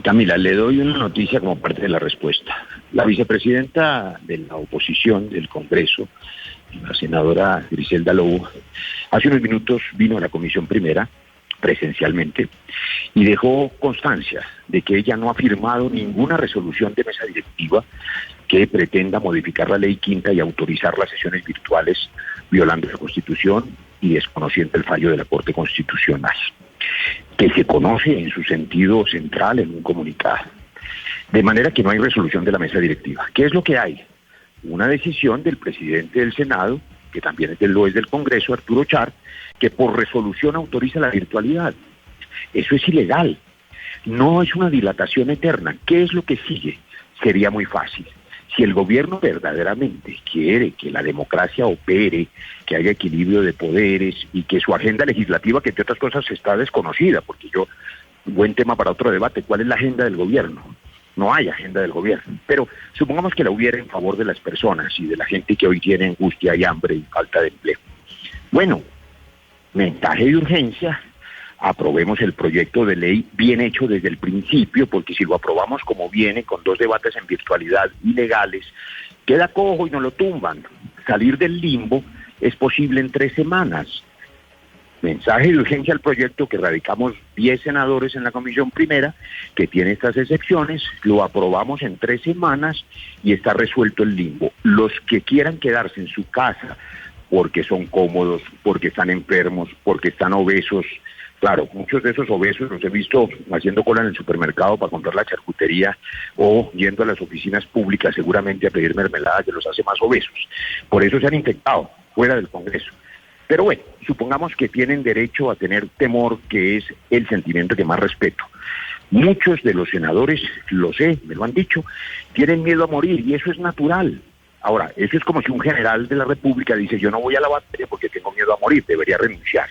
Camila, le doy una noticia como parte de la respuesta. La vicepresidenta de la oposición del Congreso, la senadora Griselda Lobo, hace unos minutos vino a la Comisión Primera presencialmente y dejó constancia de que ella no ha firmado ninguna resolución de mesa directiva que pretenda modificar la ley quinta y autorizar las sesiones virtuales violando la Constitución y desconociendo el fallo de la Corte Constitucional, que se conoce en su sentido central en un comunicado. De manera que no hay resolución de la mesa directiva. ¿Qué es lo que hay? Una decisión del presidente del Senado, que también lo es del Congreso, Arturo Char, que por resolución autoriza la virtualidad. Eso es ilegal. No es una dilatación eterna. ¿Qué es lo que sigue? Sería muy fácil. Si el gobierno verdaderamente quiere que la democracia opere, que haya equilibrio de poderes y que su agenda legislativa, que entre otras cosas está desconocida, porque buen tema para otro debate, ¿cuál es la agenda del gobierno? No hay agenda del gobierno, pero supongamos que la hubiera en favor de las personas y de la gente que hoy tiene angustia y hambre y falta de empleo. Bueno, mensaje de urgencia, aprobemos el proyecto de ley bien hecho desde el principio, porque si lo aprobamos como viene, con 2 debates en virtualidad ilegales, queda cojo y nos lo tumban. Salir del limbo es posible en 3 semanas. mensaje de urgencia al proyecto que radicamos 10 senadores en la Comisión Primera, que tiene estas excepciones, lo aprobamos en 3 semanas y está resuelto el limbo. Los que quieran quedarse en su casa porque son cómodos, porque están enfermos, porque están obesos, claro, muchos de esos obesos los he visto haciendo cola en el supermercado para comprar la charcutería o yendo a las oficinas públicas seguramente a pedir mermelada, que los hace más obesos. Por eso se han infectado fuera del Congreso. Pero bueno, supongamos que tienen derecho a tener temor, que es el sentimiento que más respeto. Muchos de los senadores, lo sé, me lo han dicho, tienen miedo a morir y eso es natural. Ahora, eso es como si un general de la República dice, yo no voy a la batalla porque tengo miedo a morir, debería renunciar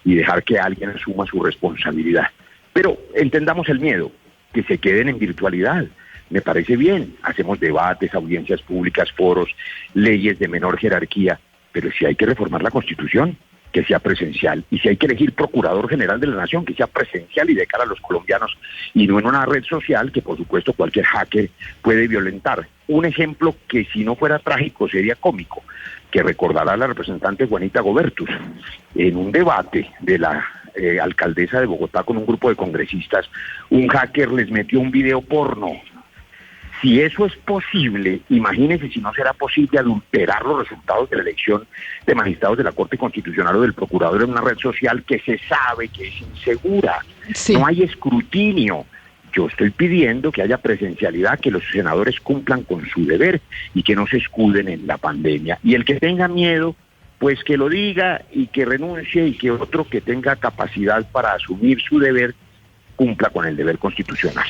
y dejar que alguien asuma su responsabilidad. Pero entendamos el miedo, que se queden en virtualidad. Me parece bien, hacemos debates, audiencias públicas, foros, leyes de menor jerarquía, pero si hay que reformar la Constitución, que sea presencial, y si hay que elegir Procurador General de la Nación, que sea presencial y de cara a los colombianos, y no en una red social que por supuesto cualquier hacker puede violentar. Un ejemplo que si no fuera trágico sería cómico, que recordará la representante Juanita Gobertus, en un debate de la alcaldesa de Bogotá con un grupo de congresistas, un hacker les metió un video porno. Si eso es posible, imagínense si no será posible adulterar los resultados de la elección de magistrados de la Corte Constitucional o del Procurador en una red social que se sabe que es insegura. Sí. No hay escrutinio. Yo estoy pidiendo que haya presencialidad, que los senadores cumplan con su deber y que no se escuden en la pandemia. Y el que tenga miedo, pues que lo diga y que renuncie, y que otro que tenga capacidad para asumir su deber cumpla con el deber constitucional.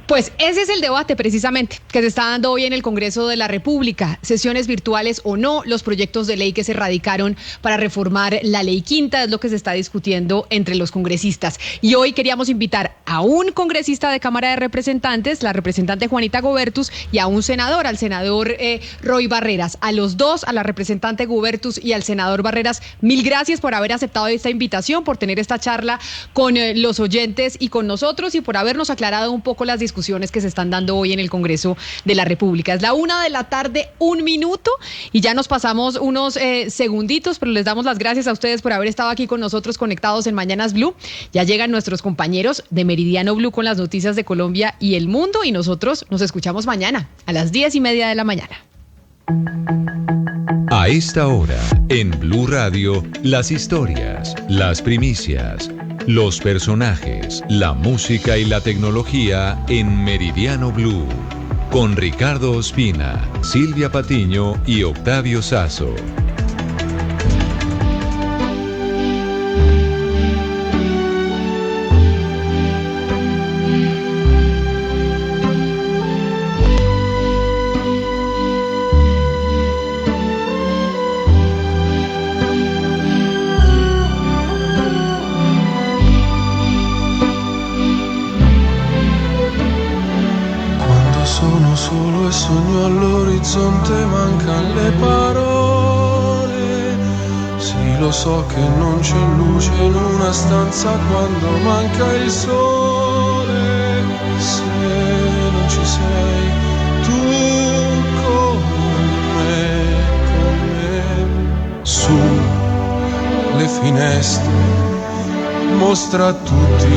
Pues ese es el debate precisamente que se está dando hoy en el Congreso de la República, sesiones virtuales o no, los proyectos de ley que se radicaron para reformar la Ley Quinta, es lo que se está discutiendo entre los congresistas. Y hoy queríamos invitar a un congresista de Cámara de Representantes, la representante Juanita Gobertus, y a un senador, al senador Roy Barreras. A los dos, a la representante Gobertus y al senador Barreras, mil gracias por haber aceptado esta invitación, por tener esta charla con los oyentes y con nosotros, y por habernos aclarado un poco las discusiones que se están dando hoy en el Congreso de la República. Es la 1:00 p.m, 1 minuto, y ya nos pasamos unos segunditos, pero les damos las gracias a ustedes por haber estado aquí con nosotros conectados en Mañanas Blue. Ya llegan nuestros compañeros de Meridiano Blue con las noticias de Colombia y el mundo, y nosotros nos escuchamos mañana a las 10:30 a.m. A esta hora, en Blue Radio, las historias, las primicias, los personajes, la música y la tecnología en Meridiano Blue. Con Ricardo Ospina, Silvia Patiño y Octavio Sazo. Solo e sogno all'orizzonte, mancan le parole. Sì, lo so che non c'è luce in una stanza quando manca il sole. Se non ci sei tu con me, su le finestre mostra a tutti